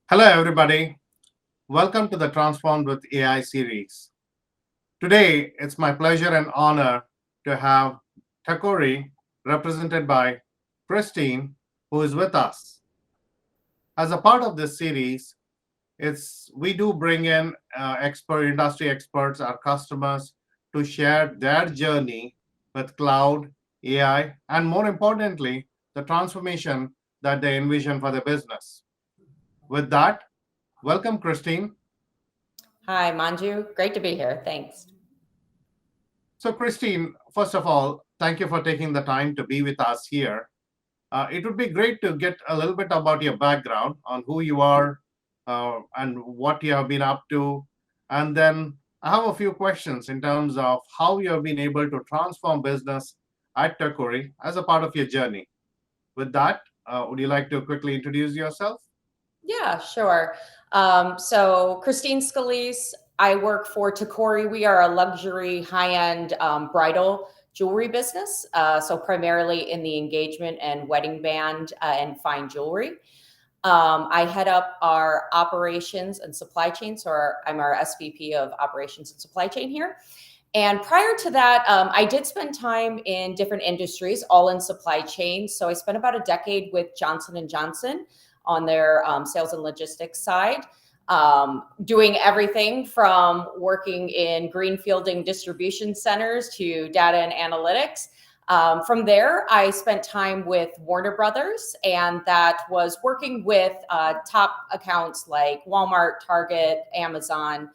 Hello, everybody. Welcome to the Transformed with AI series. Today, it's my pleasure and honor to have Tacori, represented by Christine, who is with us. As a part of this series, we do bring in industry experts, our customers, to share their journey with cloud, AI, and more importantly, the transformation that they envision for their business. With that, welcome, Christine. Hi, Manju. Great to be here. Thanks. So, Christine, first of all, thank you for taking the time to be with us here. It would be great to get a little bit about your background on who you are and what you have been up to. And then I have a few questions in terms of how you have been able to transform business at Tacori as a part of your journey. With that, would you like to quickly introduce yourself? Yeah, sure. Christine Scalese, I work for Tacori. We are a luxury high-end bridal jewelry business. So primarily in the engagement and wedding band and fine jewelry. I head up our operations and supply chain. I'm our SVP of Operations and Supply Chain here. And prior to that, I did spend time in different industries, all in supply chain. So I spent about a decade with Johnson & Johnson on their sales and logistics side, doing everything from working in greenfielding distribution centers to data and analytics. From there, I spent time with Warner Brothers, and that was working with top accounts like Walmart, Target, Amazon.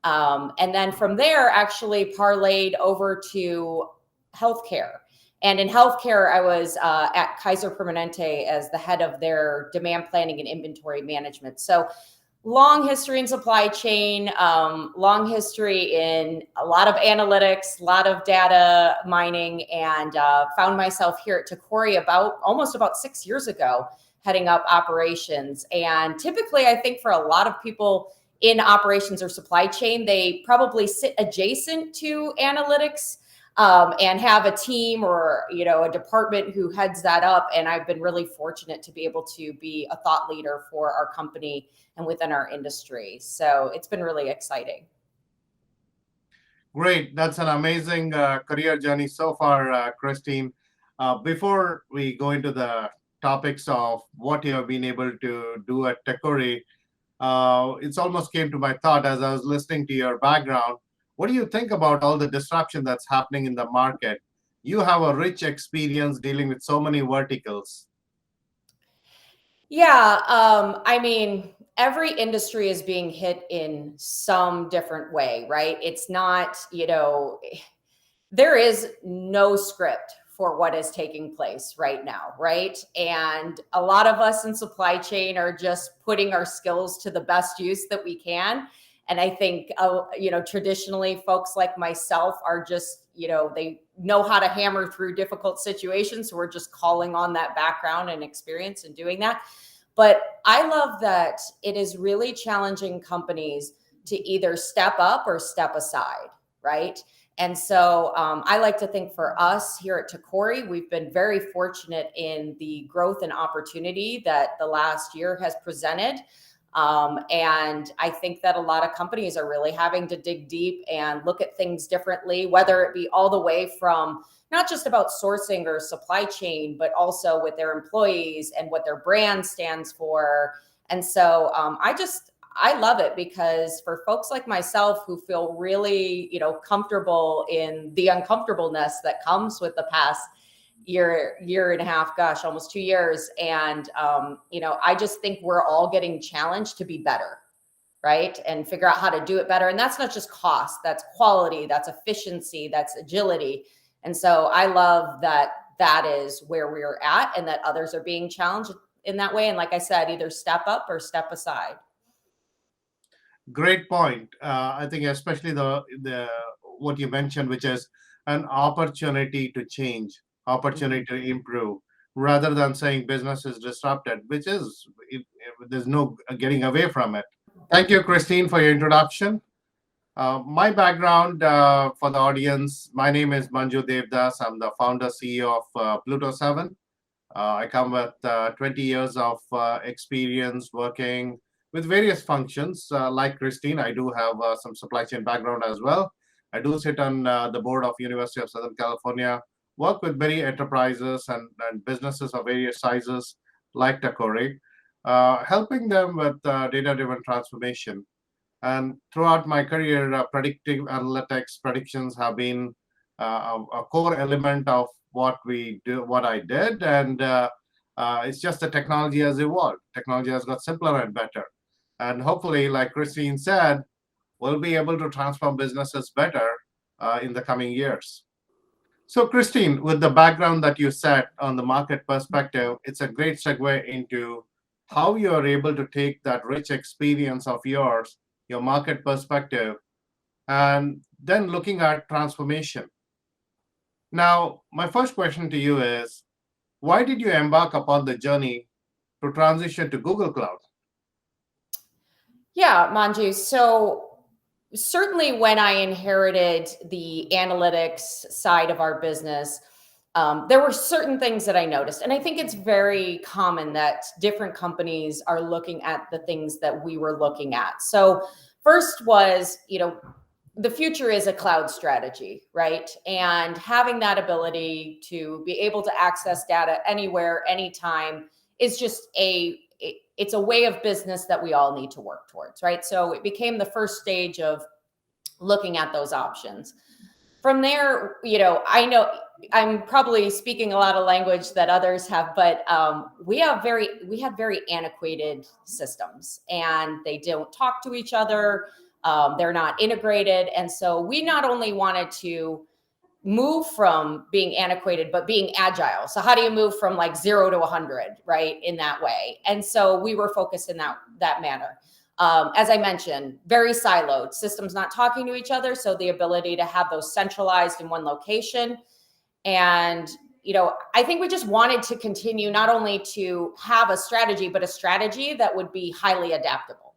And then from there, actually parlayed over to healthcare. And in healthcare, I was at Kaiser Permanente as the head of their demand planning and inventory management. So long history in supply chain, long history in a lot of analytics, a lot of data mining, and found myself here at Tacori almost about 6 years ago, heading up operations. And typically, I think for a lot of people in operations or supply chain, they probably sit adjacent to analytics and have a team or a department who heads that up. And I've been really fortunate to be able to be a thought leader for our company and within our industry. So it's been really exciting. Great. That's an amazing career journey so far, Christine. Before we go into the topics of what you have been able to do at Tacori, it's almost came to my thought as I was listening to your background. What do you think about all the disruption that's happening in the market? You have a rich experience dealing with so many verticals. Yeah, I mean, every industry is being hit in some different way, right? It's not, there is no script for what is taking place right now, right? And a lot of us in supply chain are just putting our skills to the best use that we can. And I think, traditionally folks like myself are just, they know how to hammer through difficult situations. So we're just calling on that background and experience and doing that. But I love that it is really challenging companies to either step up or step aside, right? And so I like to think for us here at Tacori, we've been very fortunate in the growth and opportunity that the last year has presented. And I think that a lot of companies are really having to dig deep and look at things differently, whether it be all the way from not just about sourcing or supply chain, but also with their employees and what their brand stands for. And so I love it because for folks like myself who feel really, comfortable in the uncomfortableness that comes with the past year and a half, gosh, almost 2 years. And, I just think we're all getting challenged to be better, right? And figure out how to do it better. And that's not just cost, that's quality, that's efficiency, that's agility. And so I love that that is where we're at and that others are being challenged in that way. And like I said, either step up or step aside. Great point. I think especially the what you mentioned, which is an opportunity to change, opportunity to improve, rather than saying business is disrupted, which is there's no getting away from it. Thank you, Christine, for your introduction. My background for the audience, my name is Manju Devdas. I'm the founder CEO of Pluto7. I come with 20 years of experience working with various functions. Like Christine, I do have some supply chain background as well. I do sit on the board of University of Southern California, work with many enterprises and businesses of various sizes like Tacori, helping them with data-driven transformation. And throughout my career, predictive analytics predictions have been a core element of what we do, what I did, and it's just the technology has evolved. Technology has got simpler and better, and hopefully, like Christine said, we'll be able to transform businesses better in the coming years. So, Christine, with the background that you set on the market perspective, it's a great segue into how you are able to take that rich experience of yours, your market perspective, and then looking at transformation. Now, my first question to you is, why did you embark upon the journey to transition to Google Cloud? Yeah, Manju. So certainly when I inherited the analytics side of our business, there were certain things that I noticed. And I think it's very common that different companies are looking at the things that we were looking at. So first was, the future is a cloud strategy, right? And having that ability to be able to access data anywhere, anytime is just it's a way of business that we all need to work towards, right? So it became the first stage of looking at those options. From there, I know I'm probably speaking a lot of language that others have, but we had very antiquated systems, and they don't talk to each other. They're not integrated, and so we not only wanted to move from being antiquated, but being agile. So how do you move from like 0 to 100, right? In that way. And so we were focused in that manner. As I mentioned, very siloed, systems not talking to each other. So the ability to have those centralized in one location. And, I think we just wanted to continue not only to have a strategy, but a strategy that would be highly adaptable.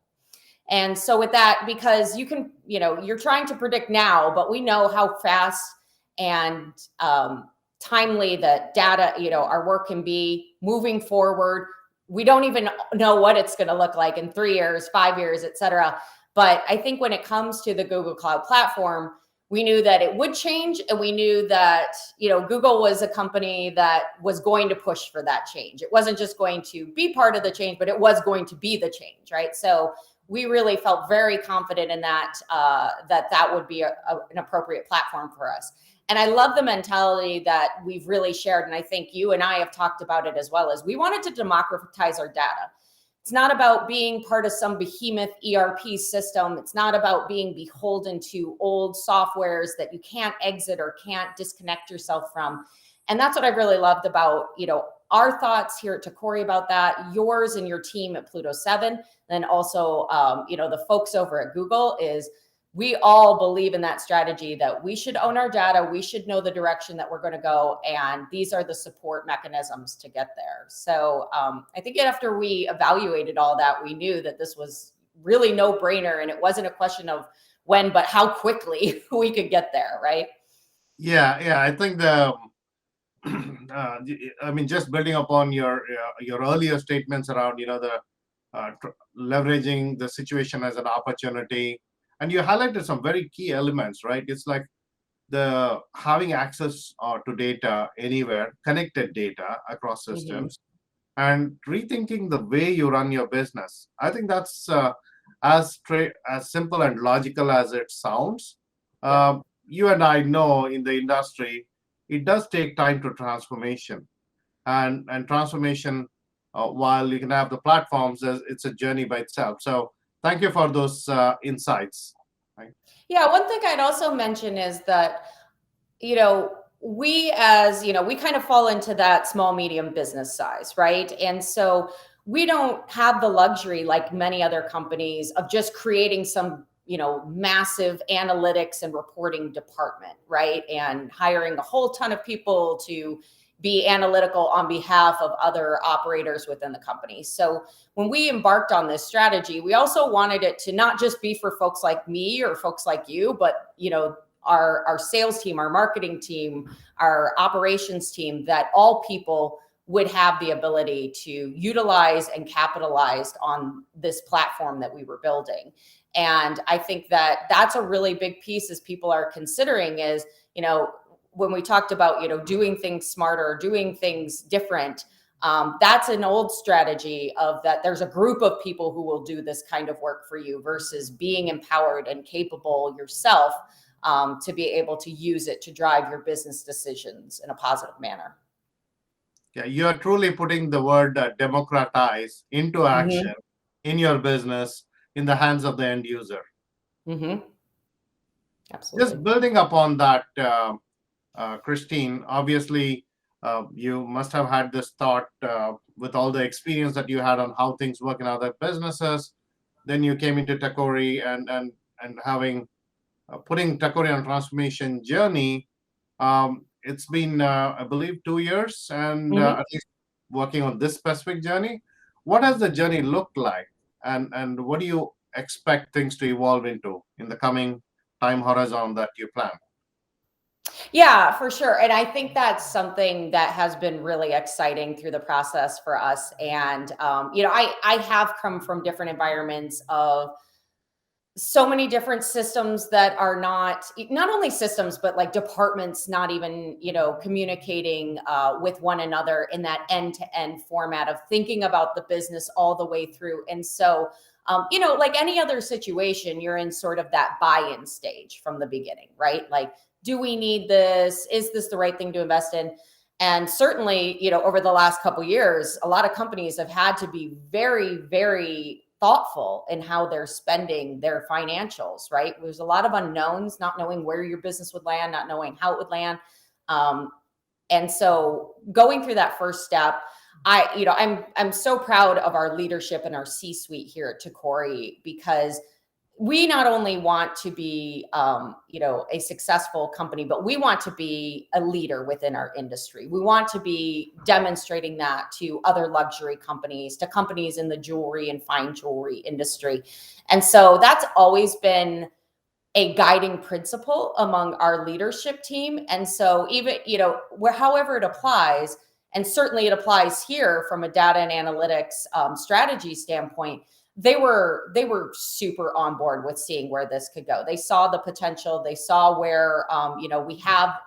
And so with that, because you're trying to predict now, but we know how fast and timely that data, our work can be moving forward. We don't even know what it's going to look like in 3 years, 5 years, et cetera. But I think when it comes to the Google Cloud Platform, we knew that it would change, and we knew that, Google was a company that was going to push for that change. It wasn't just going to be part of the change, but it was going to be the change, right? So we really felt very confident in that, that would be an appropriate platform for us. And I love the mentality that we've really shared. And I think you and I have talked about it as well, as we wanted to democratize our data. It's not about being part of some behemoth ERP system. It's not about being beholden to old softwares that you can't exit or can't disconnect yourself from. And that's what I really loved about, our thoughts here at Tacori about that, yours and your team at Pluto7, and also, the folks over at Google, is we all believe in that strategy that we should own our data. We should know the direction that we're going to go. And these are the support mechanisms to get there. So I think after we evaluated all that, we knew that this was really no brainer. And it wasn't a question of when, but how quickly we could get there. Right. Yeah. I think just building upon your earlier statements around, leveraging the situation as an opportunity. And you highlighted some very key elements, right? It's like the having access to data anywhere, connected data across systems, and rethinking the way you run your business. I think that's as simple and logical as it sounds. You and I know in the industry, it does take time to transformation, and transformation. While you can have the platforms, it's a journey by itself. So thank you for those insights. Right? Yeah, one thing I'd also mention is that, we kind of fall into that small, medium business size, right? And so we don't have the luxury, like many other companies, of just creating some, massive analytics and reporting department, right? And hiring a whole ton of people to be analytical on behalf of other operators within the company. So when we embarked on this strategy, we also wanted it to not just be for folks like me or folks like you, but, our sales team, our marketing team, our operations team, that all people would have the ability to utilize and capitalize on this platform that we were building. And I think that that's a really big piece as people are considering is, when we talked about, doing things smarter, doing things different, that's an old strategy of that there's a group of people who will do this kind of work for you versus being empowered and capable yourself to be able to use it to drive your business decisions in a positive manner. Yeah, you are truly putting the word democratize into action in your business in the hands of the end user. Absolutely. Just building upon that, Christine, obviously, you must have had this thought with all the experience that you had on how things work in other businesses. Then you came into Tacori and having putting Tacori on transformation journey. It's been, I believe, 2 years, and at least working on this specific journey. What has the journey looked like, and what do you expect things to evolve into in the coming time horizon that you plan? Yeah, for sure. And I think that's something that has been really exciting through the process for us. And, I have come from different environments of so many different systems that are not only systems, but like departments, not even, communicating with one another in that end-to-end format of thinking about the business all the way through. And so, like any other situation, you're in sort of that buy-in stage from the beginning, right? Like, do we need this? Is this the right thing to invest in? And certainly, over the last couple of years, a lot of companies have had to be very, very thoughtful in how they're spending their financials, right? There's a lot of unknowns, not knowing where your business would land, not knowing how it would land. And so going through that first step, I'm so proud of our leadership and our C-suite here at Tacori, because we not only want to be, a successful company, but we want to be a leader within our industry. We want to be demonstrating that to other luxury companies, to companies in the jewelry and fine jewelry industry. And so that's always been a guiding principle among our leadership team. And so even, however it applies, and certainly it applies here from a data and analytics strategy standpoint, they were super on board with seeing where this could go. They saw the potential. They saw where, we have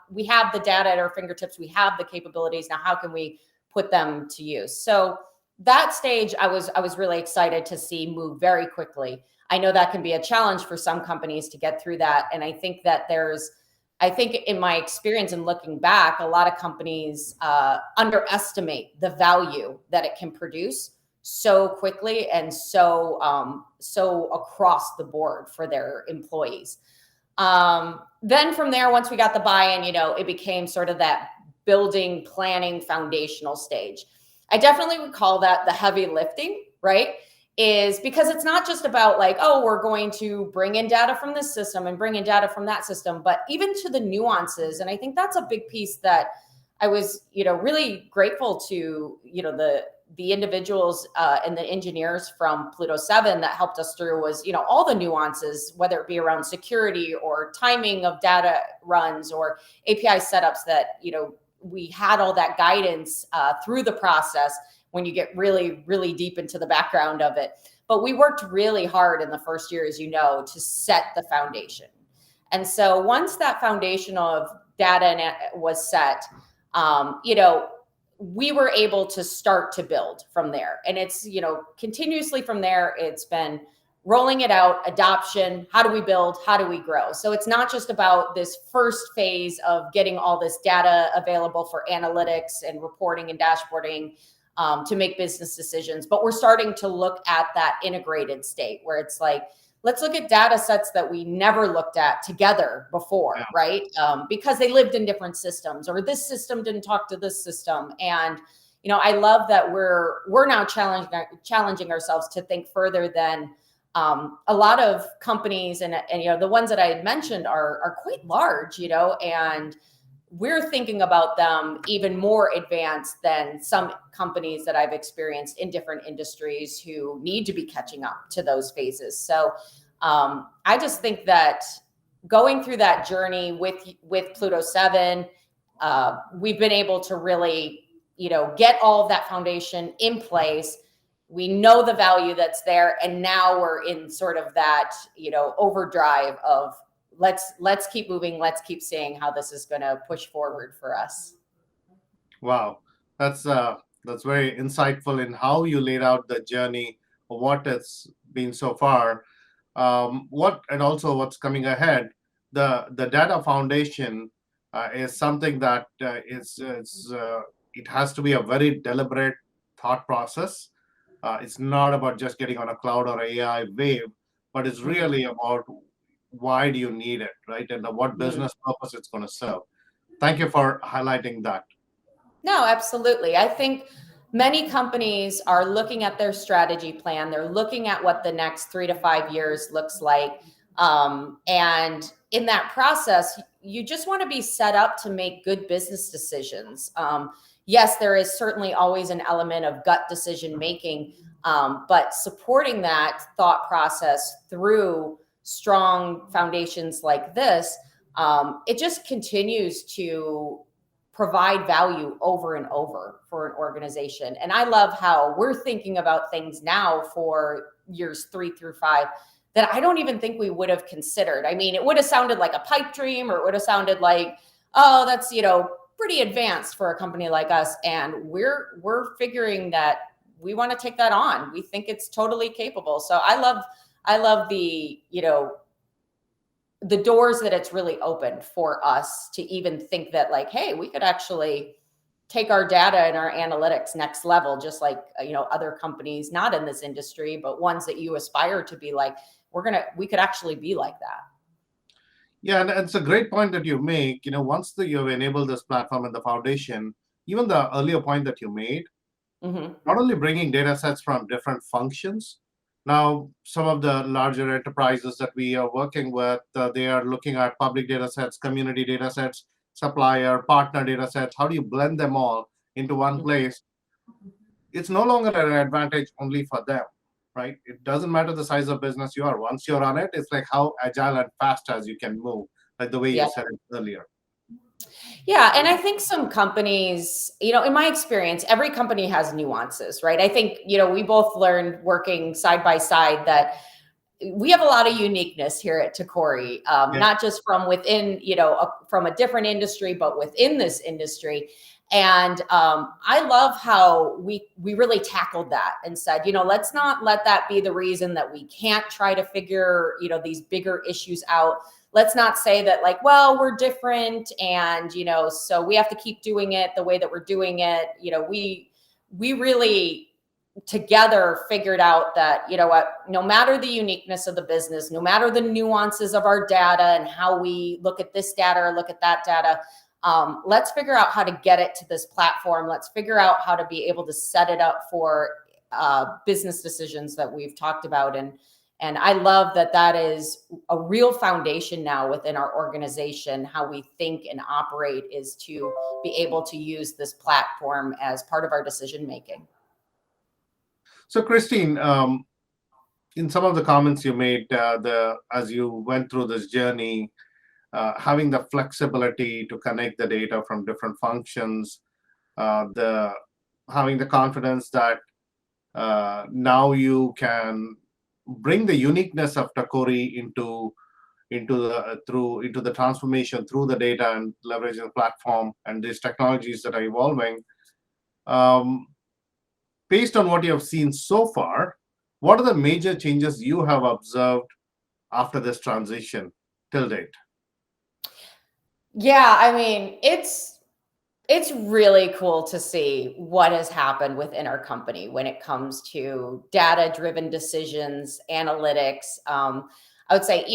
the data at our fingertips. We have the capabilities. Now, how can we put them to use? So that stage, I was really excited to see move very quickly. I know that can be a challenge for some companies to get through that. And I think that in my experience and looking back, a lot of companies underestimate the value that it can produce so quickly and so across the board for their employees. Then from there, once we got the buy-in, it became sort of that building, planning, foundational stage. I definitely would call that the heavy lifting, right? Is because it's not just about like, oh, we're going to bring in data from this system and bring in data from that system, but even to the nuances. And I think that's a big piece that I was, really grateful to, the individuals and the engineers from Pluto7 that helped us through was, all the nuances, whether it be around security or timing of data runs or API setups that, we had all that guidance through the process when you get really, really deep into the background of it. But we worked really hard in the first year, as you know, to set the foundation. And so once that foundation of data was set, we were able to start to build from there. And it's, continuously from there, it's been rolling it out, adoption, how do we build, how do we grow? So it's not just about this first phase of getting all this data available for analytics and reporting and dashboarding to make business decisions, but we're starting to look at that integrated state where it's like, let's look at data sets that we never looked at together before, right? Because they lived in different systems, or this system didn't talk to this system. And, I love that we're now challenging ourselves to think further than a lot of companies and the ones that I had mentioned are quite large, and we're thinking about them even more advanced than some companies that I've experienced in different industries who need to be catching up to those phases. So I just think that going through that journey with Pluto7, we've been able to really, get all of that foundation in place. We know the value that's there, and now we're in sort of that, overdrive of let's keep moving, let's keep seeing how this is going to push forward for us. Wow, that's very insightful in how you laid out the journey of what it's been so far. What and also what's coming ahead. The data foundation is something that it has to be a very deliberate thought process. It's not about just getting on a cloud or AI wave, but it's really about why do you need it, right? And what business purpose it's going to serve. Thank you for highlighting that. No, absolutely. I think many companies are looking at their strategy plan. They're looking at what the next 3 to 5 years looks like. And in that process, you just want to be set up to make good business decisions. Yes, there is certainly always an element of gut decision making, but supporting that thought process through strong foundations like this, it just continues to provide value over and over for an organization. And I love how we're thinking about things now for years 3 through 5 that I don't even think we would have considered. I mean, it would have sounded like a pipe dream, or it would have sounded like, oh, that's, pretty advanced for a company like us. And we're figuring that we want to take that on. We think it's totally capable. So I love the, the doors that it's really opened for us to even think that, like, hey, we could actually take our data and our analytics next level, just like, other companies, not in this industry, but ones that you aspire to be like, we could actually be like that. Yeah, and it's a great point that you make. Once you've enabled this platform and the foundation, even the earlier point that you made, not only bringing data sets from different functions. Now, some of the larger enterprises that we are working with, they are looking at public data sets, community data sets, supplier, partner data sets. How do you blend them all into one place? It's no longer an advantage only for them, right? It doesn't matter the size of business you are. Once you're on it, it's like how agile and fast as you can move, like the way you said it earlier. Yeah. And I think some companies, in my experience, every company has nuances, right? I think, we both learned working side by side that we have a lot of uniqueness here at Tacori, not just from within, from a different industry, but within this industry. And I love how we really tackled that and said, let's not let that be the reason that we can't try to figure, these bigger issues out. Let's not say that, like, well, we're different, and so we have to keep doing it the way that we're doing it. We really together figured out that, no matter the uniqueness of the business, no matter the nuances of our data and how we look at this data or look at that data, let's figure out how to get it to this platform. Let's figure out how to be able to set it up for business decisions that we've talked about. And I love that is a real foundation now within our organization. How we think and operate is to be able to use this platform as part of our decision making. So, Christine, in some of the comments you made, as you went through this journey, having the flexibility to connect the data from different functions, having the confidence that now you can bring the uniqueness of Tacori into the transformation through the data and leveraging the platform and these technologies that are evolving. Based on what you have seen so far, what are the major changes you have observed after this transition till date? Yeah, I mean, it's really cool to see what has happened within our company when it comes to data-driven decisions, analytics. I would say,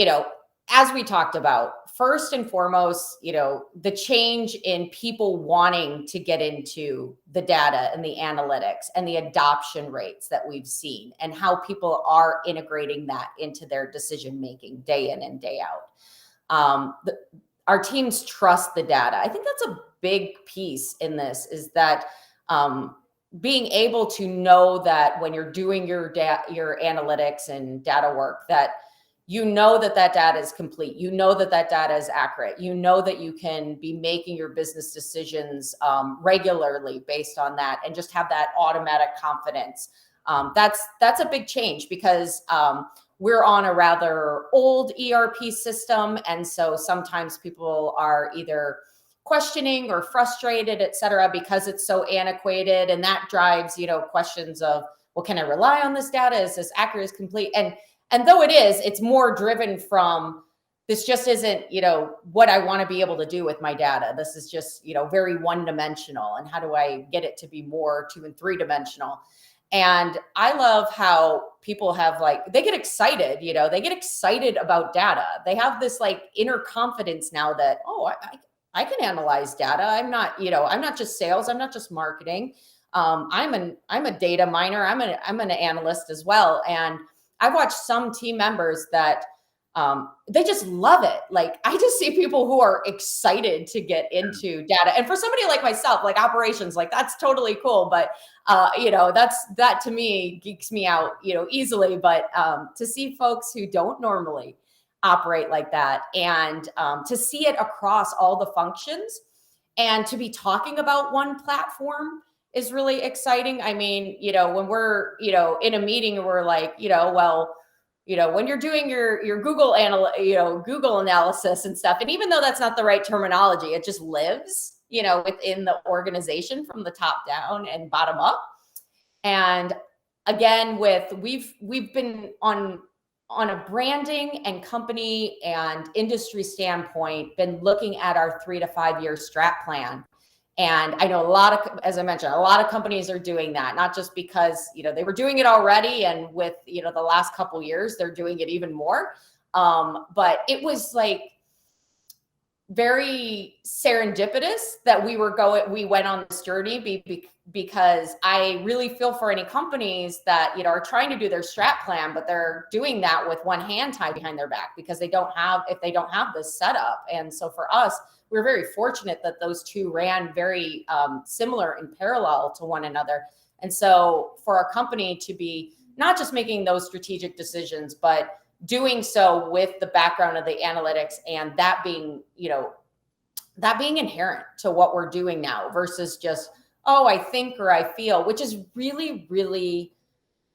as we talked about, first and foremost, the change in people wanting to get into the data and the analytics and the adoption rates that we've seen, and how people are integrating that into their decision-making day in and day out. Our teams trust the data. I think that's a big piece in this, is that being able to know that when you're doing your analytics and data work, that you know that that data is complete. You know that that data is accurate. You know that you can be making your business decisions regularly based on that, and just have that automatic confidence. That's a big change, because we're on a rather old ERP system, and so sometimes people are either questioning or frustrated, et cetera, because it's so antiquated, and that drives, you know, questions of, well, can I rely on this data? Is this accurate? Is complete? And though it is, it's more driven from, this just isn't, you know, what I want to be able to do with my data. This is just, you know, very one-dimensional, and how do I get it to be more 2 and 3-dimensional? And I love how people have, like, they get excited, you know, they get excited about data. They have this like inner confidence now that, oh, I can analyze data. I'm not, you know, I'm not just sales. I'm not just marketing. I'm a data miner. I'm an analyst as well. And I've watched some team members that they just love it. Like, I just see people who are excited to get into data. And for somebody like myself, like operations, like that's totally cool. But you know, that to me geeks me out, you know, easily. But to see folks who don't normally operate like that, and to see it across all the functions, and to be talking about one platform is really exciting. I mean, you know, when we're, you know, in a meeting and we're like, you know, well, you know, when you're doing your Google Google analysis and stuff, and even though that's not the right terminology, it just lives, you know, within the organization from the top down and bottom up. And again, we've been on a branding and company and industry standpoint, been looking at our 3 to 5 year strat plan. And I know a lot of, as I mentioned, a lot of companies are doing that, not just because, you know, they were doing it already, and with, you know, the last couple of years, they're doing it even more. But it was like very serendipitous that we went on this journey, because I really feel for any companies that, you know, are trying to do their strat plan, but they're doing that with one hand tied behind their back, because they don't have this setup. And so for us, we're very fortunate that those two ran very similar in parallel to one another. And so for our company to be not just making those strategic decisions, but doing so with the background of the analytics, and that being, you know, that being inherent to what we're doing now, versus just, oh, I think, or I feel, which is really, really,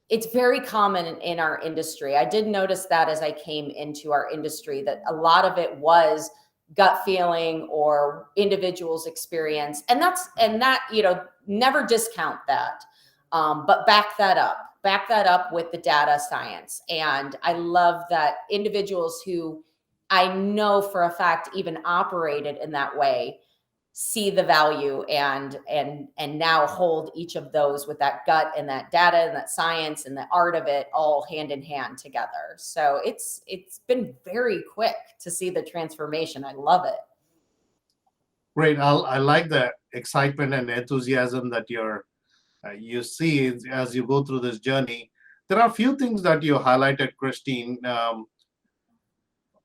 it's very common in our industry. I did notice that as I came into our industry, that a lot of it was gut feeling or individual's experience. And that, you know, never discount that, but back that up with the data science. And I love that individuals who I know for a fact even operated in that way see the value, and now hold each of those with that gut and that data and that science and the art of it all hand in hand together. So it's been very quick to see the transformation. I love it. Great. I like the excitement and enthusiasm that you see as you go through this journey. There are a few things that you highlighted, Christine.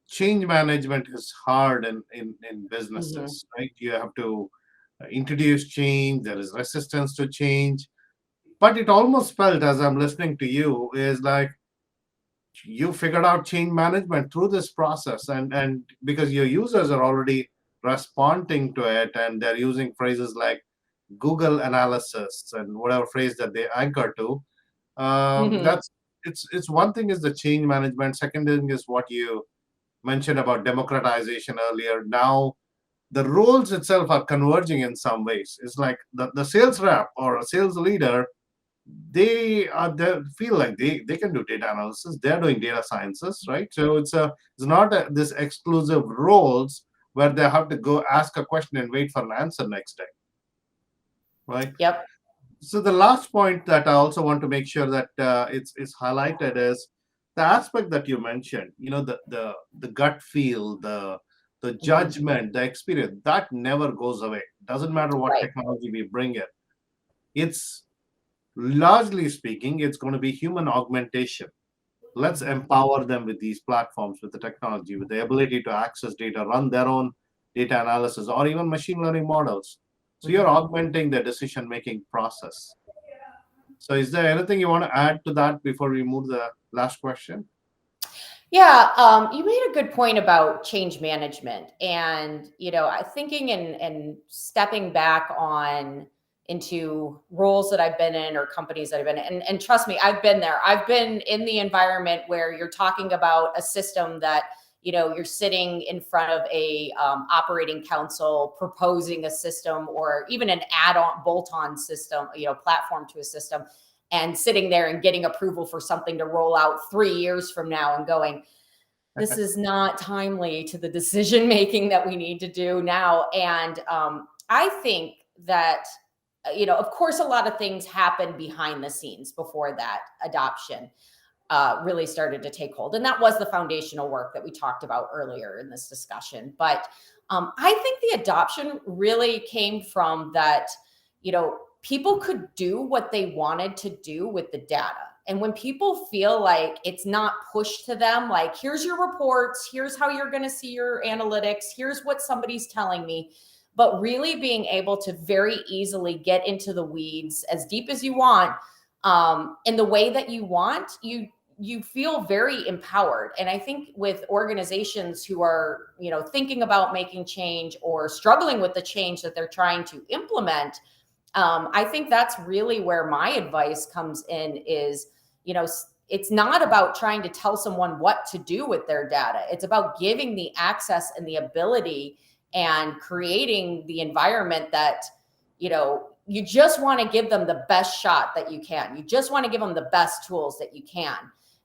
Change management is hard in businesses, right? You have to introduce change. There is resistance to change. But it almost felt, as I'm listening to you, is like you figured out change management through this process, and because your users are already responding to it, and they're using phrases like Google analysis and whatever phrase that they anchor to. That's it's one thing is the change management. Second thing is what you mentioned about democratization earlier. Now the roles itself are converging in some ways. It's like the sales rep or a sales leader, they feel like they can do data analysis. They're doing data sciences, right? So it's not this exclusive roles where they have to go ask a question and wait for an answer next day, right? Yep. So the last point that I also want to make sure that it's highlighted is the aspect that you mentioned. You know, the gut feel, the judgment, the experience, that never goes away. Doesn't matter what Right. technology we bring it. It's largely speaking, it's going to be human augmentation. Let's empower them with these platforms, with the technology, with the ability to access data, run their own data analysis, or even machine learning models. So you're augmenting the decision-making process. So is there anything you want to add to that before we move to the last question? Yeah, you made a good point about change management, and I thinking and stepping back on into roles that I've been in or companies that I've been in, and trust me, I've been there. I've been in the environment where you're talking about a system that you're sitting in front of a operating council proposing a system or even an add-on bolt-on system, platform to a system, and sitting there and getting approval for something to roll out 3 years from now and going, this is not timely to the decision making that we need to do now. And I think that, of course, a lot of things happen behind the scenes before that adoption really started to take hold. And that was the foundational work that we talked about earlier in this discussion. But I think the adoption really came from that, people could do what they wanted to do with the data. And when people feel like it's not pushed to them, like, here's your reports, here's how you're going to see your analytics, here's what somebody's telling me, but really being able to very easily get into the weeds as deep as you want, in the way that you want, you feel very empowered. And I think with organizations who are, thinking about making change or struggling with the change that they're trying to implement, I think that's really where my advice comes in is, it's not about trying to tell someone what to do with their data. It's about giving the access and the ability and creating the environment that, you just want to give them the best shot that you can. You just want to give them the best tools that you can.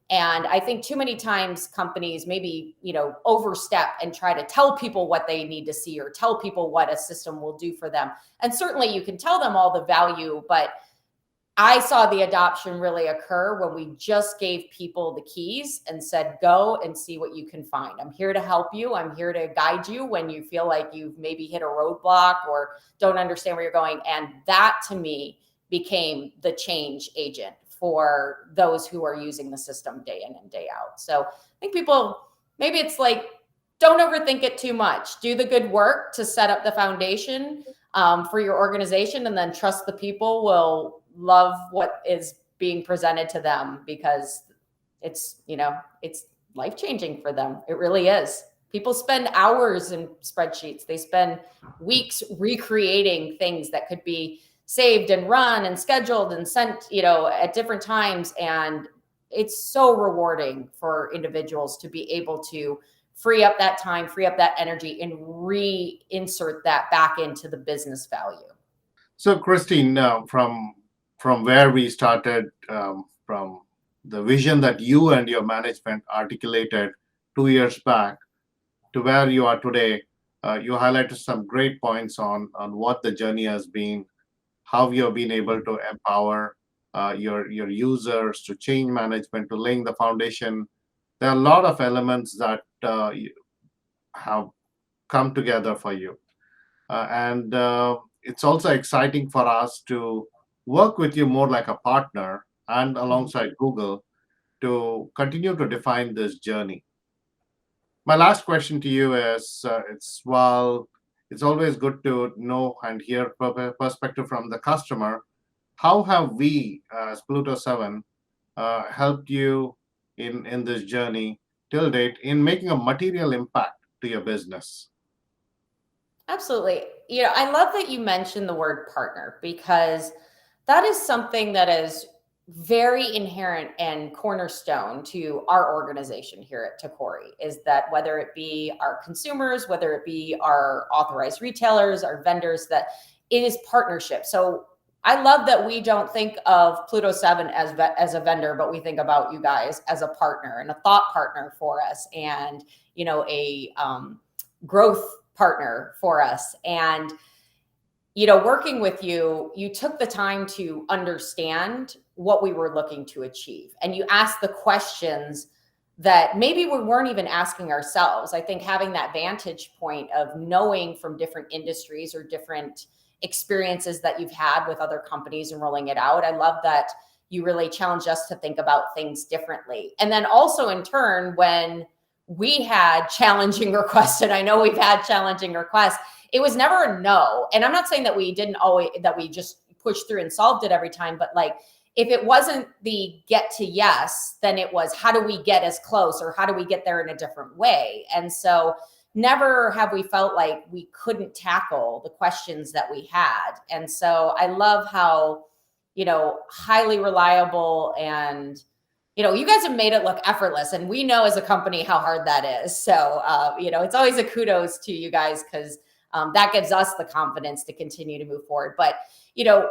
And I think too many times companies maybe, overstep and try to tell people what they need to see or tell people what a system will do for them. And certainly you can tell them all the value, but I saw the adoption really occur when we just gave people the keys and said, go and see what you can find. I'm here to help you. I'm here to guide you when you feel like you've maybe hit a roadblock or don't understand where you're going. And that to me became the change agent for those who are using the system day in and day out. So I think people, maybe it's like, don't overthink it too much. Do the good work to set up the foundation for your organization, and then trust the people will love what is being presented to them, because it's, it's life-changing for them. It really is. People spend hours in spreadsheets. They spend weeks recreating things that could be saved and run and scheduled and sent, at different times. And it's so rewarding for individuals to be able to free up that time, free up that energy, and reinsert that back into the business value. So, Christine, from where we started, from the vision that you and your management articulated 2 years back to where you are today, you highlighted some great points on what the journey has been, how you have been able to empower your users, to change management, to laying the foundation. There are a lot of elements that have come together for you. And it's also exciting for us to work with you more like a partner and alongside Google to continue to define this journey. My last question to you is, it's always good to know and hear perspective from the customer. How have we, as Pluto7, helped you in this journey till date in making a material impact to your business? Absolutely. I love that you mentioned the word partner, because that is something that is very inherent and cornerstone to our organization here at Tacori, is that whether it be our consumers, whether it be our authorized retailers, our vendors, that it is partnership. So I love that we don't think of Pluto7 as a vendor, but we think about you guys as a partner and a thought partner for us, and a growth partner for us. And working with you, you took the time to understand what we were looking to achieve, and you asked the questions that maybe we weren't even asking ourselves. I think having that vantage point of knowing from different industries or different experiences that you've had with other companies and rolling it out, I love that you really challenged us to think about things differently. And then also in turn, when we had challenging requests, and I know we've had challenging requests, it was never a no. And I'm not saying that we didn't always, that we just pushed through and solved it every time, but like, if it wasn't the get to yes, then it was how do we get as close, or how do we get there in a different way? And so never have we felt like we couldn't tackle the questions that we had. And so I love how, highly reliable, and you guys have made it look effortless, and we know as a company how hard that is. So, it's always a kudos to you guys, because that gives us the confidence to continue to move forward. But,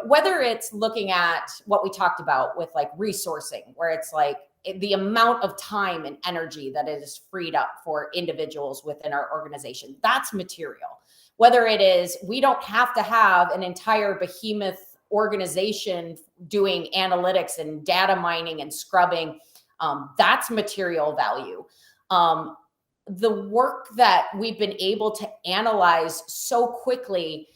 whether it's looking at what we talked about with like resourcing, where it's like the amount of time and energy that is freed up for individuals within our organization, that's material. Whether it is, we don't have to have an entire behemoth organization doing analytics and data mining and scrubbing, that's material value. The work that we've been able to analyze so quickly,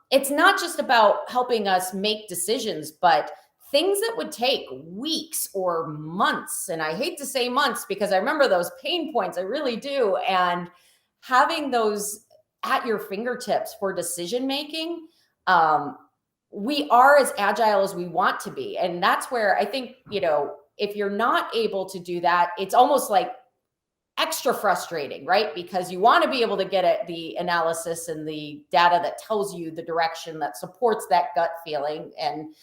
it's not just about helping us make decisions, but things that would take weeks or months. And I hate to say months, because I remember those pain points, I really do. And having those at your fingertips for decision making, we are as agile as we want to be. And that's where I think, if you're not able to do that, it's almost like extra frustrating, right? Because you want to be able to get at the analysis and the data that tells you the direction that supports that gut feeling and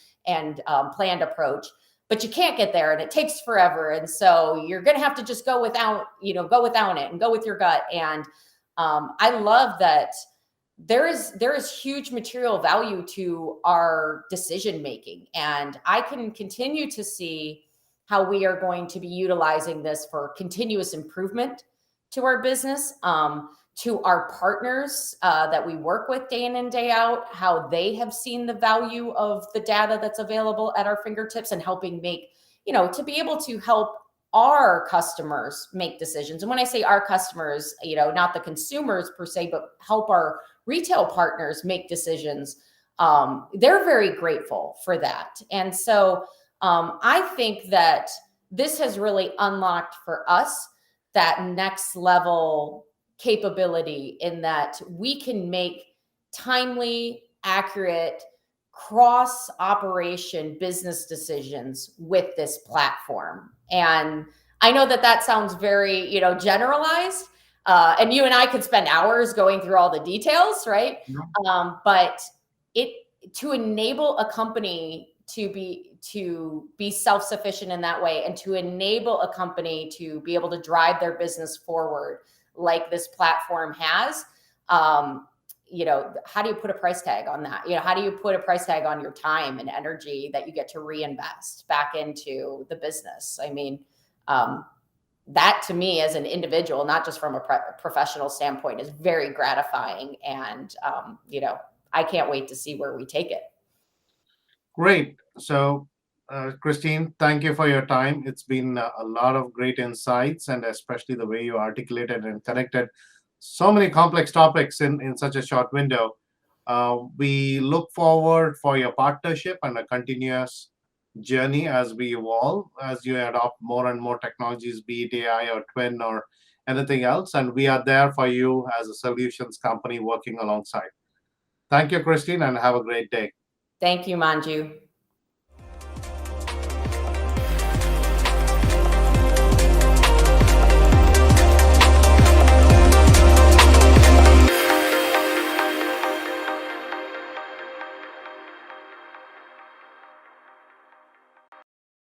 planned approach, but you can't get there, and it takes forever. And so you're going to have to just go without it and go with your gut. And I love that there is huge material value to our decision making, and I can continue to see how we are going to be utilizing this for continuous improvement to our business, to our partners that we work with day in and day out, how they have seen the value of the data that's available at our fingertips, and helping make, to be able to help our customers make decisions. And when I say our customers, not the consumers per se, but help our retail partners make decisions. They're very grateful for that. And so I think that this has really unlocked for us that next level capability, in that we can make timely, accurate, cross operation business decisions with this platform. And I know that sounds very, generalized. And you and I could spend hours going through all the details, right? Yeah. But to enable a company to be self-sufficient in that way, and to enable a company to be able to drive their business forward like this platform has, how do you put a price tag on that? How do you put a price tag on your time and energy that you get to reinvest back into the business? I mean, that to me as an individual, not just from a professional standpoint, is very gratifying. And, I can't wait to see where we take it. Great. So, Christine, thank you for your time. It's been a lot of great insights, and especially the way you articulated and connected so many complex topics in such a short window. We look forward for your partnership and a continuous journey as we evolve, as you adopt more and more technologies, be it AI or Twin or anything else. And we are there for you as a solutions company working alongside. Thank you, Christine, and have a great day. Thank you, Manju.